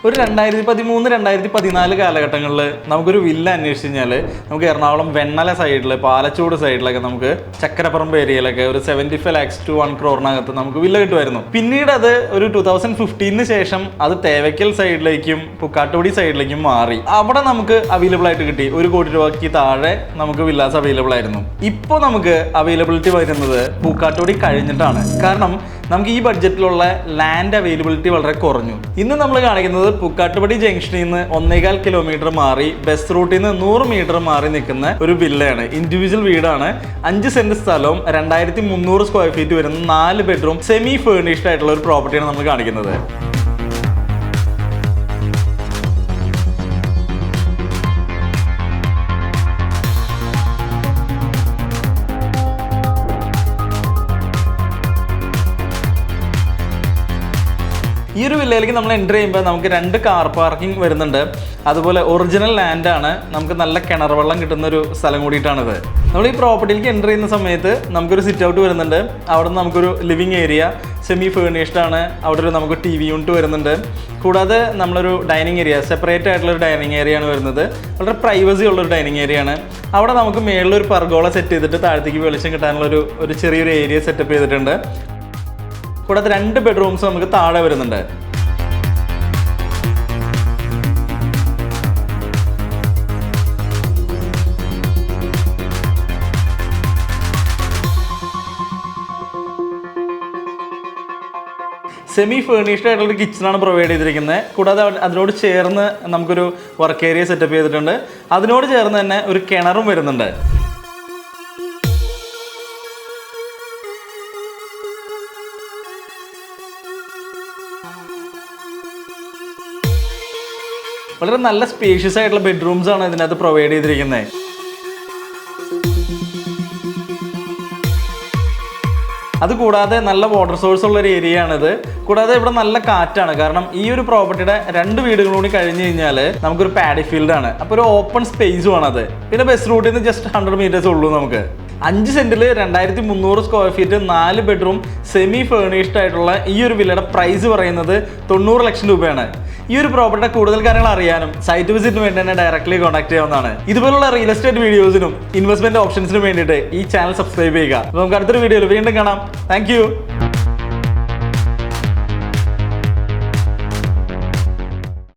ഒരു 2013-2014 കാലഘട്ടങ്ങളിൽ നമുക്കൊരു വില്ല അന്വേഷിച്ച് കഴിഞ്ഞാൽ നമുക്ക് എറണാകുളം വെണ്ണല സൈഡിൽ പാലച്ചൂട് സൈഡിലൊക്കെ നമുക്ക് ചക്കരപ്പറമ്പ് ഏരിയയിലൊക്കെ ഒരു 75 lakhs to 1 crore നമുക്ക് വില്ല കിട്ടുമായിരുന്നു. പിന്നീട് അത് ഒരു 2015 ശേഷം അത് തേവയ്ക്കൽ സൈഡിലേക്കും പുക്കാട്ടുപടി സൈഡിലേക്കും മാറി. അവിടെ നമുക്ക് അവൈലബിൾ ആയിട്ട് കിട്ടി. 1 കോടി രൂപയ്ക്ക് താഴെ നമുക്ക് വില്ലാസ് അവൈലബിൾ ആയിരുന്നു. ഇപ്പോൾ നമുക്ക് അവൈലബിലിറ്റി വരുന്നത് പുക്കാട്ടുപടി കഴിഞ്ഞിട്ടാണ്. കാരണം നമുക്ക് ഈ ബഡ്ജറ്റിലുള്ള ലാൻഡ് അവൈലബിലിറ്റി വളരെ കുറഞ്ഞു. ഇന്ന് നമ്മൾ കാണിക്കുന്നത് പുക്കാട്ടുപടി ജംഗ്ഷനിൽ നിന്ന് 1.25 കിലോമീറ്റർ മാറി ബസ് റൂട്ടിൽ നിന്ന് 100 മീറ്റർ മാറി നിൽക്കുന്ന ഒരു വില്ലയാണ്. ഇൻഡിവിജ്വൽ വീടാണ്. 5 സെന്റ് സ്ഥലവും 2300 സ്ക്വയർ ഫീറ്റ് വരുന്ന 4 ബെഡ്റൂം സെമി ഫേർണിഷ്ഡ് ആയിട്ടുള്ള ഒരു പ്രോപ്പർട്ടിയാണ് നമ്മൾ കാണിക്കുന്നത്. ഈ ഒരു വില്ലയിലേക്ക് നമ്മൾ എൻ്റർ ചെയ്യുമ്പോൾ നമുക്ക് 2 കാർ പാർക്കിംഗ് വരുന്നുണ്ട്. അതുപോലെ ഒറിജിനൽ ലാൻഡാണ്. നമുക്ക് നല്ല കിണർ വെള്ളം കിട്ടുന്ന ഒരു സ്ഥലം കൂടിയിട്ടാണിത്. നമ്മൾ ഈ പ്രോപ്പർട്ടിയിലേക്ക് എൻ്റർ ചെയ്യുന്ന സമയത്ത് നമുക്കൊരു സിറ്റ് ഔട്ട് വരുന്നുണ്ട്. അവിടെ നിന്ന് നമുക്കൊരു ലിവിങ് ഏരിയ സെമി ഫേർണിഷ്ഡ് ആണ്. അവിടെ നമുക്ക് TV യൂണിറ്റ് വരുന്നുണ്ട്. കൂടാതെ നമ്മളൊരു ഡൈനിങ് ഏരിയ സെപ്പറേറ്റ് ആയിട്ടുള്ളൊരു ഡൈനിങ് ഏരിയ ആണ് വരുന്നത്. വളരെ പ്രൈവസി ഉള്ളൊരു ഡൈനിങ് ഏരിയ ആണ്. അവിടെ നമുക്ക് മേളിലൊരു പർഗോള സെറ്റ് ചെയ്തിട്ട് താഴത്തേക്ക് വെളിച്ചം കിട്ടാനുള്ള ഒരു ചെറിയൊരു ഏരിയ സെറ്റപ്പ് ചെയ്തിട്ടുണ്ട്. കൂടാതെ 2 ബെഡ്റൂംസ് നമുക്ക് താഴെ വരുന്നുണ്ട്. സെമി ഫേർണിഷ്ഡ് ആയിട്ടുള്ളൊരു കിച്ചണാണ് പ്രൊവൈഡ് ചെയ്തിരിക്കുന്നത്. കൂടാതെ അതിനോട് ചേർന്ന് നമുക്കൊരു വർക്ക് ഏരിയ സെറ്റപ്പ് ചെയ്തിട്ടുണ്ട്. അതിനോട് ചേർന്ന് തന്നെ ഒരു കിണറും വരുന്നുണ്ട്. വളരെ നല്ല സ്പേഷ്യസ് ആയിട്ടുള്ള ബെഡ്റൂംസ് ആണ് ഇതിനകത്ത് പ്രൊവൈഡ് ചെയ്തിരിക്കുന്നത്. അതുകൂടാതെ നല്ല വാട്ടർ സോഴ്സ് ഉള്ള ഒരു ഏരിയ ആണിത്. കൂടാതെ ഇവിടെ നല്ല കാറ്റാണ്. കാരണം ഈ ഒരു പ്രോപ്പർട്ടിയുടെ 2 വീടുകൾ കൂടി കഴിഞ്ഞ് കഴിഞ്ഞാൽ നമുക്കൊരു പാഡി ഫീൽഡ് ആണ്. അപ്പോൾ ഒരു ഓപ്പൺ സ്പേസും ആണത്. പിന്നെ ബസ് റൂട്ടിൽ നിന്ന് ജസ്റ്റ് 100 മീറ്റേഴ്സ് ഉള്ളൂ. നമുക്ക് 5 സെന്റിൽ 2300 square feet 4 bedroom semi furnished ആയിട്ടുള്ള ഈ ഒരു വില്ലയുടെ പ്രൈസ് പറയുന്നത് 90 ലക്ഷം രൂപയാണ്. ഈ ഒരു പ്രോപ്പർട്ടിയുടെ കൂടുതൽ കാര്യങ്ങൾ അറിയാനും സൈറ്റ് വിസിറ്റിന് വേണ്ടി തന്നെ ഡയറക്റ്റ്ലി കോൺടാക്ട് ചെയ്യാവുന്നതാണ്. ഇതുപോലുള്ള റിയൽ എസ്റ്റേറ്റ് വീഡിയോസിനും ഇൻവെസ്റ്റ്മെന്റ് ഓപ്ഷൻസിനും വേണ്ടിയിട്ട് ഈ ചാനൽ സബ്സ്ക്രൈബ് ചെയ്യുക. നമുക്ക് അടുത്തൊരു വീഡിയോയിൽ വീണ്ടും കാണാം. താങ്ക്